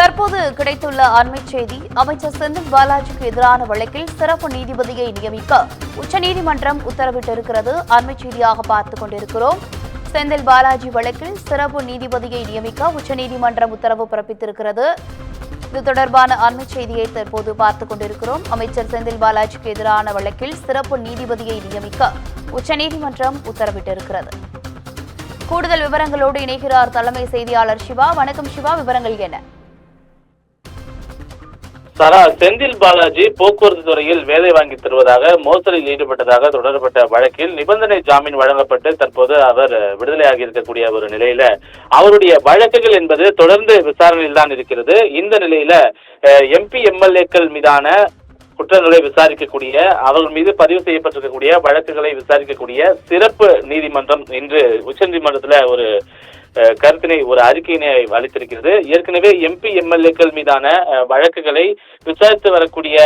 தற்போது கிடைத்துள்ள அண்மை செய்தி. அமைச்சர் செந்தில் பாலாஜிக்கு எதிரான வழக்கில் சிறப்பு நீதிபதியை நியமிக்க உச்சநீதிமன்றம் உத்தரவிட்டிருக்கிறது. அண்மை செய்தியாக பார்த்துக் கொண்டிருக்கிறோம். செந்தில் பாலாஜி வழக்கில் சிறப்பு நீதிபதியை நியமிக்க உச்சநீதிமன்றம் உத்தரவு பிறப்பித்திருக்கிறது. இது தொடர்பான அண்மை செய்தியை தற்போது பார்த்துக் கொண்டிருக்கிறோம். அமைச்சர் செந்தில் பாலாஜிக்கு எதிரான வழக்கில் சிறப்பு நீதிபதியை நியமிக்க உச்சநீதிமன்றம் உத்தரவிட்டிருக்கிறது. கூடுதல் விவரங்களோடு இணைகிறார் தலைமை செய்தியாளர் சிவா. வணக்கம் சிவா, விவரங்கள் என்ன? செந்தில் பாலாஜி போக்குவரத்து துறையில் வேலை வாங்கி தருவதாக மோசடியில் ஈடுபட்டதாக தொடரப்பட்ட வழக்கில் நிபந்தனை ஜாமீன் வழங்கப்பட்டு தற்போது அவர் விடுதலையாகி இருக்கக்கூடிய ஒரு நிலையில அவருடைய வழக்குகள் என்பது தொடர்ந்து விசாரணையில் தான் இருக்கிறது. இந்த நிலையில எம்பி எம்எல்ஏக்கள் மீதான குற்றங்களை விசாரிக்கக்கூடிய அவர்கள் மீது பதிவு செய்யப்பட்டிருக்கக்கூடிய வழக்குகளை விசாரிக்கக்கூடிய சிறப்பு நீதிமன்றம் இன்று உச்சநீதிமன்றத்தில் ஒரு கருத்தினை ஒரு அறிக்கையினை அளித்திருக்கிறது. ஏற்கனவே எம்பி எம்எல்ஏக்கள் மீதான வழக்குகளை விசாரித்து வரக்கூடிய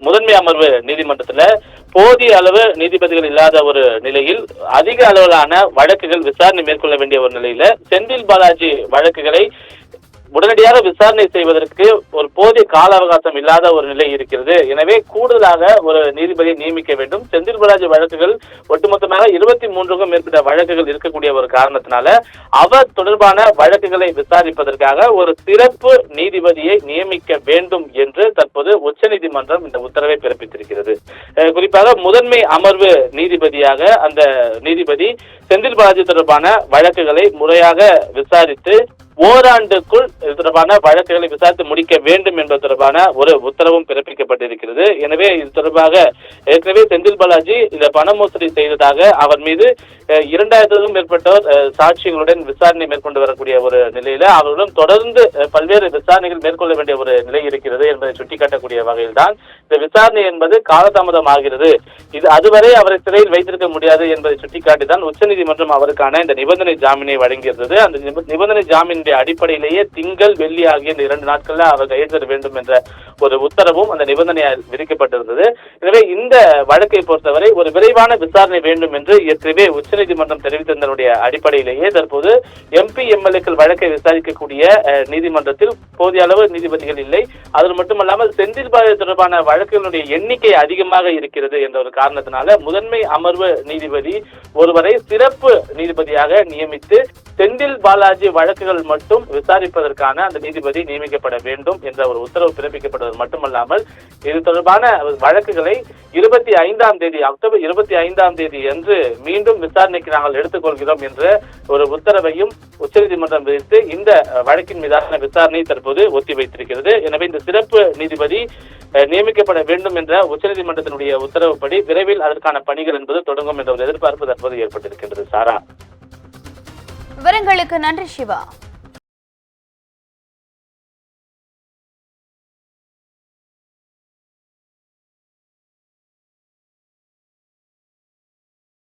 முதன்மை அமர்வு நீதிமன்றத்துல போதிய அளவு நீதிபதிகள் இல்லாத ஒரு நிலையில் அதிக அளவிலான வழக்குகள் விசாரணை மேற்கொள்ள வேண்டிய ஒரு நிலையில செந்தில் பாலாஜி வழக்குகளை உடனடியாக விசாரணை செய்வதற்கு ஒரு போதிய கால அவகாசம் இல்லாத ஒரு நிலை இருக்கிறது. எனவே கூடுதலாக ஒரு நீதிபதியை நியமிக்க வேண்டும். செந்தில் பாலாஜி வழக்குகள் ஒட்டுமொத்தமாக 23க்கும் மேற்பட்ட வழக்குகள் இருக்கக்கூடிய ஒரு காரணத்தினால அவர் தொடர்பான வழக்குகளை விசாரிப்பதற்காக ஒரு சிறப்பு நீதிபதியை நியமிக்க வேண்டும் என்று தற்போது உச்சநீதிமன்றம் இந்த உத்தரவை பிறப்பித்திருக்கிறது. குறிப்பாக முதன்மை அமர்வு நீதிபதியாக அந்த நீதிபதி செந்தில் பாலாஜி தொடர்பான வழக்குகளை முறையாக விசாரித்து ஓராண்டுக்குள் இது தொடர்பான வழக்குகளை விசாரித்து முடிக்க வேண்டும் என்பது தொடர்பான ஒரு உத்தரவும் பிறப்பிக்கப்பட்டிருக்கிறது. எனவே இது தொடர்பாக ஏற்கனவே செந்தில் பாலாஜி இந்த பண மோசடி செய்ததாக அவர் மீது 2000க்கும் மேற்பட்டோர் சாட்சிகளுடன் விசாரணை மேற்கொண்டு வரக்கூடிய ஒரு நிலையில அவர்களுடன் தொடர்ந்து பல்வேறு விசாரணைகள் மேற்கொள்ள வேண்டிய ஒரு நிலை இருக்கிறது என்பதை சுட்டிக்காட்டக்கூடிய வகையில் தான் இந்த விசாரணை என்பது காலதாமதம் ஆகிறது. இது அதுவரை அவரை சிறையில் வைத்திருக்க முடியாது என்பதை சுட்டிக்காட்டிதான் உச்சநீதிமன்றம் அவருக்கான இந்த நிபந்தனை ஜாமீனை வழங்கியிருந்தது. அந்த நிபந்தனை ஜாமீன் அடிப்படையிலேயே திங்கள் வெள்ளி ஆகிய இந்த 2 நாட்கள்ல அவர் கையெழுத்திட வேண்டும் என்ற ஒரு உத்தரவும் அந்த நிபந்தனையால் விதிக்கப்பட்டிருந்தது. எனவே இந்த வழக்கை பொறுத்தவரை ஒரு விரைவான விசாரணை வேண்டும் என்று ஏற்கனவே உச்சநீதிமன்றம் தெரிவித்ததனுடைய அடிப்படையிலேயே தற்போது எம்பி எம்எல்ஏக்கள் வழக்கை விசாரிக்கக்கூடிய நீதிமன்றத்தில் போதிய அளவு நீதிபதிகள் இல்லை. அது மட்டுமல்லாமல் செந்தில் பாலாஜி தொடர்பான வழக்குகளுடைய எண்ணிக்கை அதிகமாக இருக்கிறது என்ற ஒரு காரணத்தினால முதன்மை அமர்வு நீதிபதி ஒருவரை சிறப்பு நீதிபதியாக நியமித்து செந்தில் பாலாஜி வழக்குகள் மட்டும் விசாரிப்பதற்கான அந்த நீதிபதி நியமிக்கப்பட வேண்டும் என்ற ஒரு உத்தரவு பிறப்பிக்கப்பட்டது மட்டுமல்லாமல் இது தொடர்பான வழக்குகளை 25ஆம் தேதி அக்டோபர் 25ஆம் தேதி என்று மீண்டும் விசாரணைக்கு நாங்கள் எடுத்துக்கொள்கிறோம் என்ற ஒரு உத்தரவையும் உச்சநீதிமன்றம் விதித்து இந்த வழக்கின் மீதான விசாரணை தற்போது ஒத்திவைத்திருக்கிறது. எனவே இந்த சிறப்பு நீதிபதி நியமிக்கப்பட வேண்டும் என்ற உச்சநீதிமன்றத்தினுடைய உத்தரவுப்படி விரைவில் அதற்கான பணிகள் என்பது தொடங்கும் என்ற ஒரு எதிர்பார்ப்பு தற்போது ஏற்பட்டிருக்கின்றது. சாரா, விவரங்களுக்கு நன்றி சிவா.